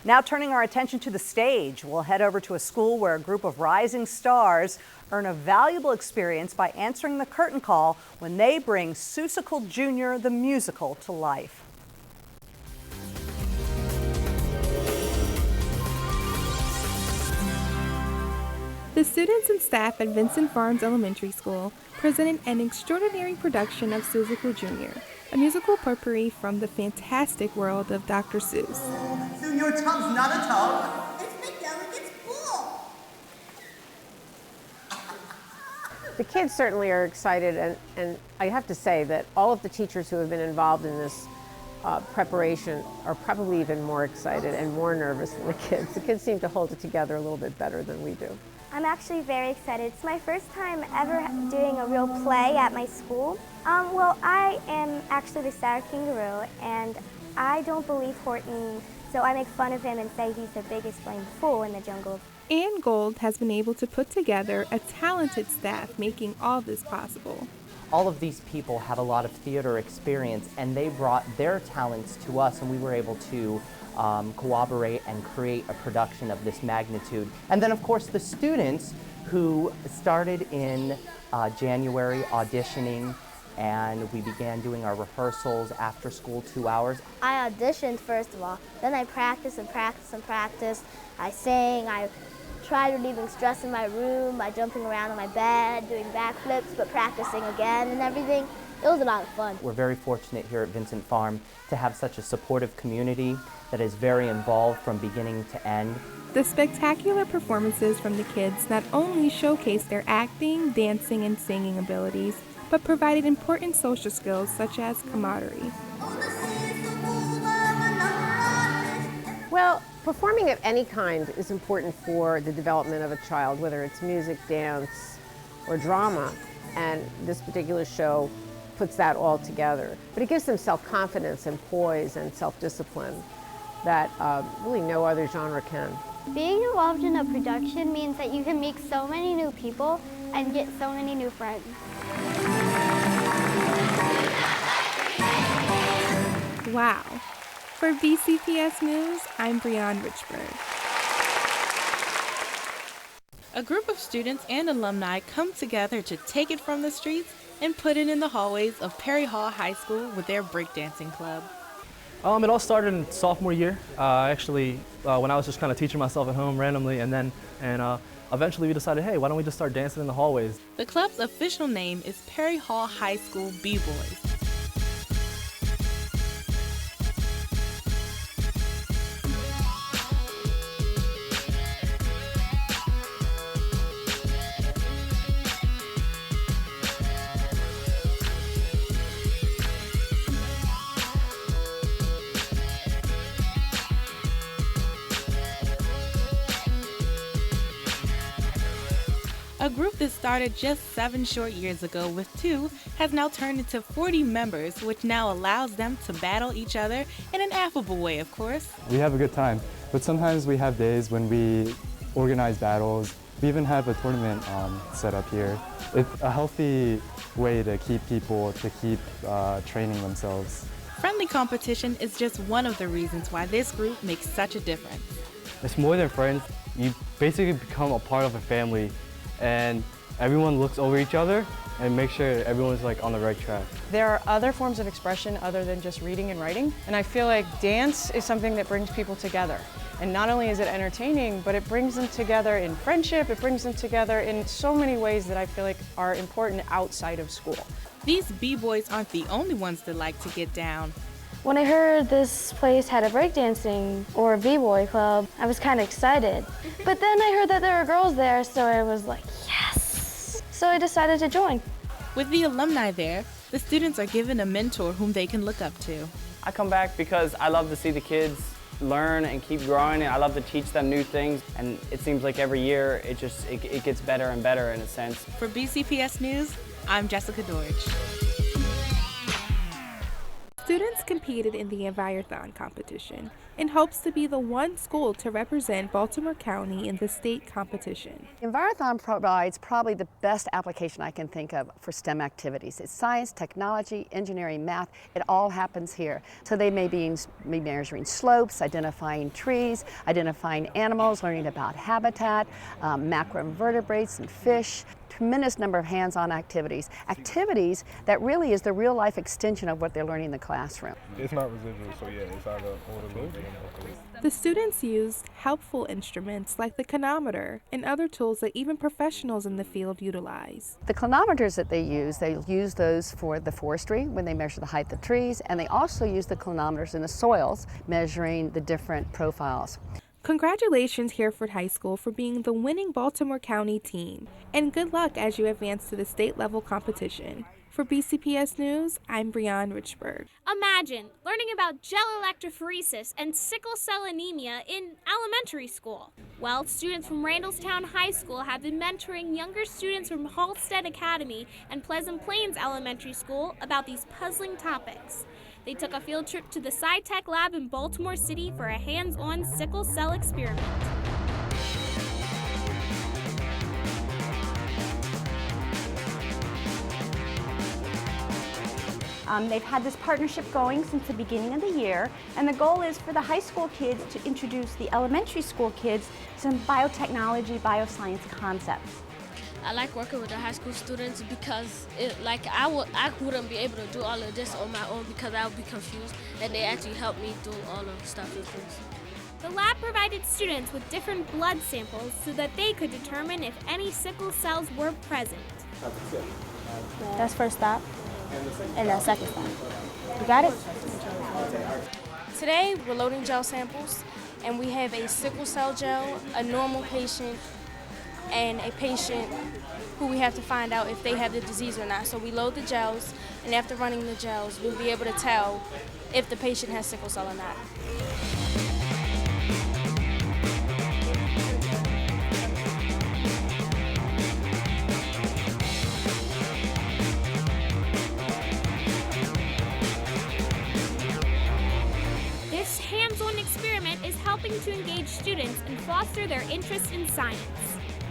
Now turning our attention to the stage, we'll head over to a school where a group of rising stars earn a valuable experience by answering the curtain call when they bring Seussical Jr. the musical to life. The students and staff at Vincent Farms Elementary School presented an extraordinary production of Seussical Jr., a musical potpourri from the fantastic world of Dr. Seuss. So your tub's not a tub? It's big delegate's pool. The kids certainly are excited, and I have to say that all of the teachers who have been involved in this preparation are probably even more excited and more nervous than the kids. The kids seem to hold it together a little bit better than we do. I'm actually very excited. It's my first time ever doing a real play at my school. Well, I am actually the sour kangaroo, and I don't believe Horton, so I make fun of him and say he's the biggest blamed fool in the jungle. Ann Gold has been able to put together a talented staff making all this possible. All of these people have a lot of theater experience, and they brought their talents to us, and we were able to cooperate and create a production of this magnitude. And then, of course, the students who started in January auditioning, and we began doing our rehearsals after school 2 hours. I auditioned first of all, then I practiced and practiced and practiced. I sang, I tried relieving stress in my room by jumping around on my bed, doing backflips, but practicing again and everything. It was a lot of fun. We're very fortunate here at Vincent Farm to have such a supportive community that is very involved from beginning to end. The spectacular performances from the kids not only showcased their acting, dancing, and singing abilities, but provided important social skills such as camaraderie. Well, performing of any kind is important for the development of a child, whether it's music, dance, or drama, and this particular show puts that all together. But it gives them self-confidence and poise and self-discipline that really no other genre can. Being involved in a production means that you can meet so many new people and get so many new friends. Wow. For BCPS News, I'm Brianne Richburg. A group of students and alumni come together to take it from the streets and put it in the hallways of Perry Hall High School with their breakdancing club. It all started in sophomore year. Actually, when I was just kind of teaching myself at home randomly, and eventually we decided, hey, why don't we just start dancing in the hallways? The club's official name is Perry Hall High School B-Boys. A group that started just 7 short years ago with 2 has now turned into 40 members, which now allows them to battle each other in an affable way, of course. We have a good time, but sometimes we have days when we organize battles. We even have a tournament set up here. It's a healthy way to keep people training themselves. Friendly competition is just one of the reasons why this group makes such a difference. It's more than friends. You basically become a part of a family, and everyone looks over each other and makes sure everyone's on the right track. There are other forms of expression other than just reading and writing, and I feel like dance is something that brings people together. And not only is it entertaining, but it brings them together in friendship, it brings them together in so many ways that I feel like are important outside of school. These B-boys aren't the only ones that like to get down. When I heard this place had a breakdancing or a b-boy club, I was kind of excited. But then I heard that there were girls there, so I was like, yes! So I decided to join. With the alumni there, the students are given a mentor whom they can look up to. I come back because I love to see the kids learn and keep growing, and I love to teach them new things, and it seems like every year it gets better and better in a sense. For BCPS News, I'm Jessica Dorge. Students competed in the Envirothon competition, and hopes to be the one school to represent Baltimore County in the state competition. Envirothon provides probably the best application I can think of for STEM activities. It's science, technology, engineering, math. It all happens here. So they may be measuring slopes, identifying trees, identifying animals, learning about habitat, macroinvertebrates and fish. Tremendous number of hands-on activities. Activities that really is the real-life extension of what they're learning in the classroom. It's not residual, so yeah, it's either orderly. The students used helpful instruments like the clinometer and other tools that even professionals in the field utilize. The clinometers that they use those for the forestry when they measure the height of trees, and they also use the clinometers in the soils, measuring the different profiles. Congratulations, Hereford High School, for being the winning Baltimore County team, and good luck as you advance to the state level competition. For BCPS News, I'm Brianne Richburg. Imagine learning about gel electrophoresis and sickle cell anemia in elementary school. Well, students from Randallstown High School have been mentoring younger students from Halstead Academy and Pleasant Plains Elementary School about these puzzling topics. They took a field trip to the SciTech Lab in Baltimore City for a hands-on sickle cell experiment. They've had this partnership going since the beginning of the year, and the goal is for the high school kids to introduce the elementary school kids some biotechnology, bioscience concepts. I like working with the high school students because I wouldn't be able to do all of this on my own because I would be confused, and they actually helped me do all of the stuff and things. The lab provided students with different blood samples so that they could determine if any sickle cells were present. That's first stop, and that's second stop. You got it? Today we're loading gel samples, and we have a sickle cell gel, a normal patient, and a patient who we have to find out if they have the disease or not. So we load the gels, and after running the gels, we'll be able to tell if the patient has sickle cell or not. This hands-on experiment is helping to engage students and foster their interest in science.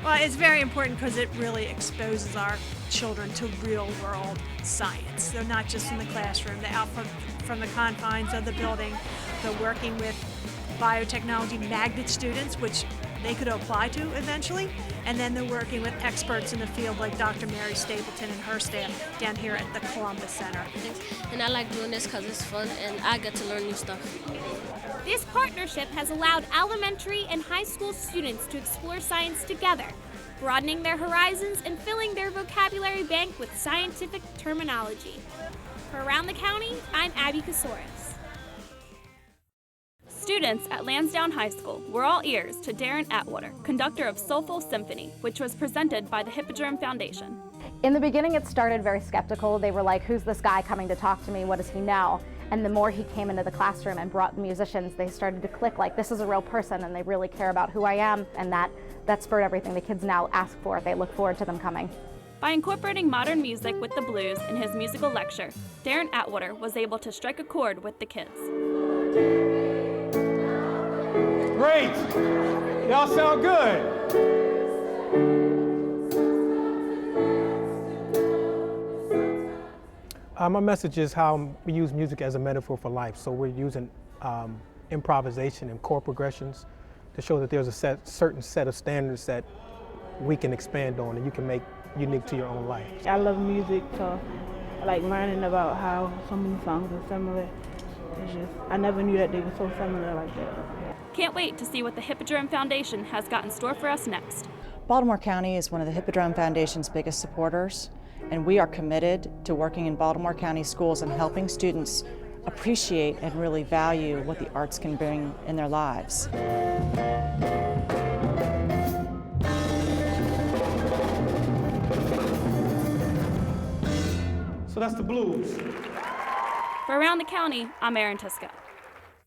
Well, it's very important because it really exposes our children to real-world science. They're not just in the classroom, they're out from the confines of the building. They're working with biotechnology magnet students, which they could apply to eventually, and then they're working with experts in the field like Dr. Mary Stapleton and her staff down here at the Columbus Center. And I like doing this because it's fun and I get to learn new stuff. This partnership has allowed elementary and high school students to explore science together, broadening their horizons and filling their vocabulary bank with scientific terminology. For Around the County, I'm Abby Kasoris. Students at Lansdowne High School were all ears to Darren Atwater, conductor of Soulful Symphony, which was presented by the Hippodrome Foundation. In the beginning, it started very skeptical. They were like, who's this guy coming to talk to me? What does he know? And the more he came into the classroom and brought musicians, they started to click like, this is a real person and they really care about who I am. And that spurred everything. The kids now ask for it. They look forward to them coming. By incorporating modern music with the blues in his musical lecture, Darren Atwater was able to strike a chord with the kids. Great! Y'all sound good. My message is how we use music as a metaphor for life. So we're using improvisation and chord progressions to show that there's a certain set of standards that we can expand on and you can make unique to your own life. I love music, so I like learning about how so many songs are similar. It's just, I never knew that they were so similar like that. Can't wait to see what the Hippodrome Foundation has got in store for us next. Baltimore County is one of the Hippodrome Foundation's biggest supporters, and we are committed to working in Baltimore County schools and helping students appreciate and really value what the arts can bring in their lives. So that's the blues. For Around the County, I'm Erin Tisco.